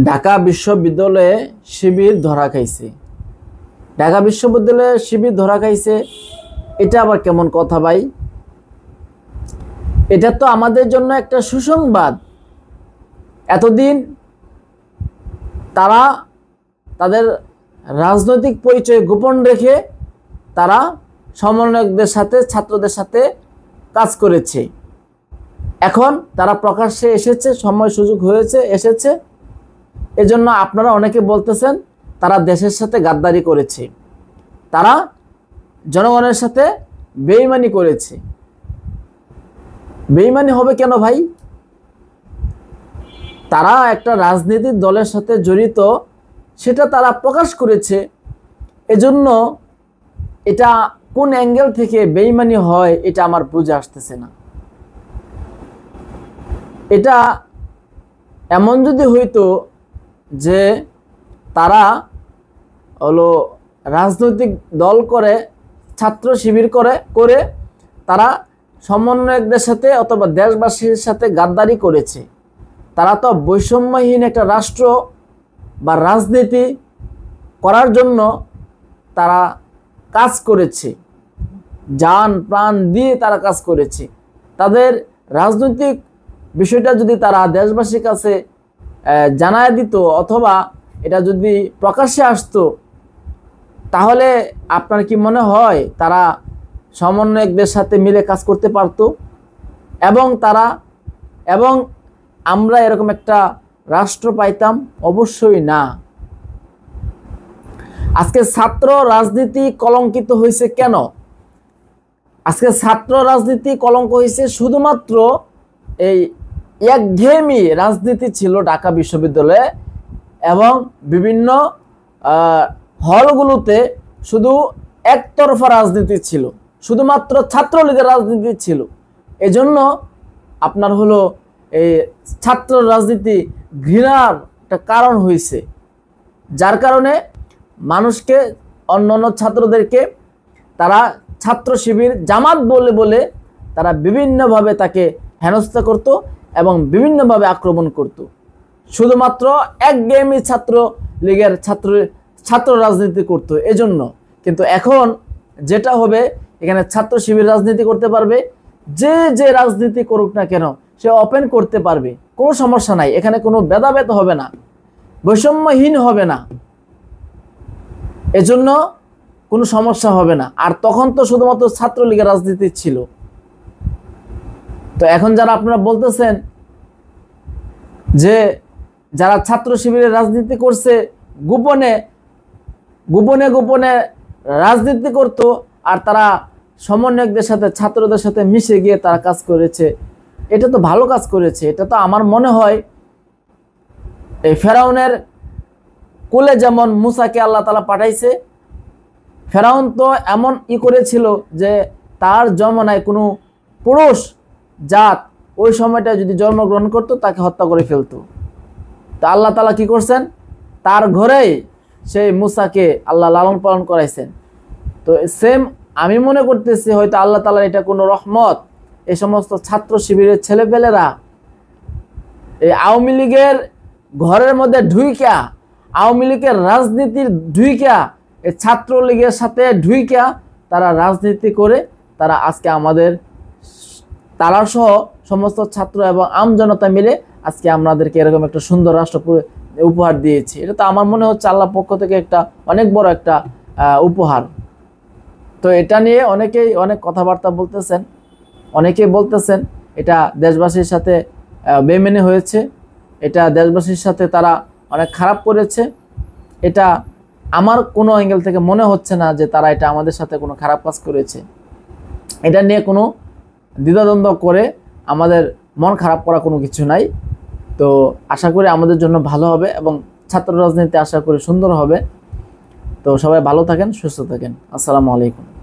ঢাকা বিশ্ববিদ্যালয়ে শিবির ধরা খাইছে। ঢাকা বিশ্ববিদ্যালয়ে শিবির ধরা খাইছে, এটা আবার কেমন কথা ভাই? এটা তো আমাদের জন্য একটা সুসংবাদ। এতদিন তারা তাদের রাজনৈতিক পরিচয় গোপন রেখে তারা সমন্বয়কদের সাথে, ছাত্রদের সাথে কাজ করেছে। এখন তারা প্রকাশ্যে এসেছে, সময় সুযোগ হয়েছে, এসেছে। এজন্য আপনারা অনেকে বলতেছেন তারা দেশের সাথে গাদ্দারি করেছে, তারা জনগণের সাথে বেঈমানি করেছে। বেঈমানি হবে কেন ভাই? তারা একটা রাজনৈতিক দলের সাথে জড়িত, সেটা তারা প্রকাশ করেছে। এজন্য এটা কোন অ্যাঙ্গেল থেকে বেঈমানি হয় এটা আমার বুঝে আসতেছে না। এটা এমন যদি হইতো যে তারা হলো রাজনৈতিক দল করে, ছাত্র শিবির করে তারা সমন্বয়কদের সাথে অথবা দেশবাসীর সাথে গাদ্দারি করেছে, তারা তো বৈষম্যহীন একটা রাষ্ট্র বা রাজনীতি করার জন্য তারা কাজ করেছে, জান প্রাণ দিয়ে তারা কাজ করেছে। তাদের রাজনৈতিক বিষয়টা যদি তারা দেশবাসীর কাছে জানায় দিত অথবা এটা যদি প্রকাশ্যে আসতো, তাহলে আপনার কি মনে হয় তারা সমন্বয়কদের সাথে মিলে কাজ করতে পারত এবং আমরা এরকম একটা রাষ্ট্র পাইতাম? অবশ্যই না। আজকে ছাত্র রাজনীতি কলঙ্কিত হয়েছে কেন? আজকে ছাত্র রাজনীতি কলঙ্ক হয়েছে শুধুমাত্র এই একঘেয়েমি রাজনীতি ছিল ঢাকা বিশ্ববিদ্যালয়ে এবং বিভিন্ন হলগুলোতে শুধু একতরফা রাজনীতি ছিল, শুধুমাত্র ছাত্রলীগের রাজনীতি ছিল। এজন্য আপনার হলো এই ছাত্র রাজনীতি ঘৃণার একটা কারণ হয়েছে, যার কারণে মানুষকে, অন্যান্য ছাত্রদেরকে তারা ছাত্র শিবির, জামাত বলে তারা বিভিন্নভাবে তাকে হেনস্থা করত এবং বিভিন্নভাবে আক্রমণ করত, শুধুমাত্র একঘেয়েমি ছাত্রলীগের ছাত্র রাজনীতি করত এজন্য। কিন্তু এখন যেটা হবে, এখানে ছাত্র শিবির রাজনীতি করতে পারবে, যে রাজনীতি করুক না কেন সে ওপেন করতে পারবে, কোনো সমস্যা নাই। এখানে কোনো ভেদাভেদ হবে না, বৈষম্যহীন হবে না, এজন্য কোনো সমস্যা হবে না। আর তখন তো শুধুমাত্র ছাত্রলীগের রাজনীতি ছিল। তো এখন যারা আপনারা বলতেছেন যে যারা ছাত্র শিবিরের রাজনীতি করছে, গোপনে রাজনীতি করত আর তারা সমন্বয়কদের সাথে, ছাত্রদের সাথে মিশে গিয়ে তারা কাজ করেছে, এটা তো ভালো কাজ করেছে। এটা তো আমার মনে হয় এই ফেরাউনের কোলে যেমন মুসাকে আল্লাহ তাআলা পাঠাইছে, ফেরাউন তো এমন করেছিল যে তার জমানায় কোনো পুরুষ জাত ওই সময়টা যদি জন্মগ্রহণ করত তাকে হত্যা করে ফেলতো। তা আল্লাহ তাআলা কি করছেন? তার ঘরেই সেই মুসাকে আল্লাহ লালন পালন করাইছেন। তো সেম আমি মনে করতেছি হয়তো আল্লাহ তাআলার এটা কোনো রহমত। এই সমস্ত ছাত্র শিবিরের ছেলেপেলেরা এই আওয়ামী লীগের ঘরের মধ্যে ঢুইকা, আওয়ামী লীগের রাজনীতির ঢুইকা, এই ছাত্রলীগের সাথে ঢুইকা তারা রাজনীতি করে তারা আজকে আমাদের, তারা সহ সমস্ত ছাত্র এবং আমজনতা মিলে আজকে আমাদেরকে এরকম একটা সুন্দর রাষ্ট্র উপহার দিয়েছে। এটা তো আমার মনে হচ্ছে আল্লাহর পক্ষ থেকে একটা অনেক বড় একটা উপহার। তো এটা নিয়ে অনেকেই অনেক কথাবার্তা বলতেছেন, অনেকেই বলতেছেন এটা দেশবাসীর সাথে বেমেনে হয়েছে, এটা দেশবাসীর সাথে তারা অনেক খারাপ করেছে। এটা আমার কোনো অ্যাঙ্গেল থেকে মনে হচ্ছে না যে তারা এটা আমাদের সাথে কোনো খারাপ কাজ করেছে। এটা নিয়ে কোনো দ্বিধাদ্বন্দ্ব করে আমাদের মন খারাপ করা কোনো কিছু নাই। তো আশা করি আমাদের জন্য ভালো হবে এবং ছাত্র রাজনীতি আশা করি সুন্দর হবে। তো সবাই ভালো থাকেন, সুস্থ থাকেন। আসসালামু আলাইকুম।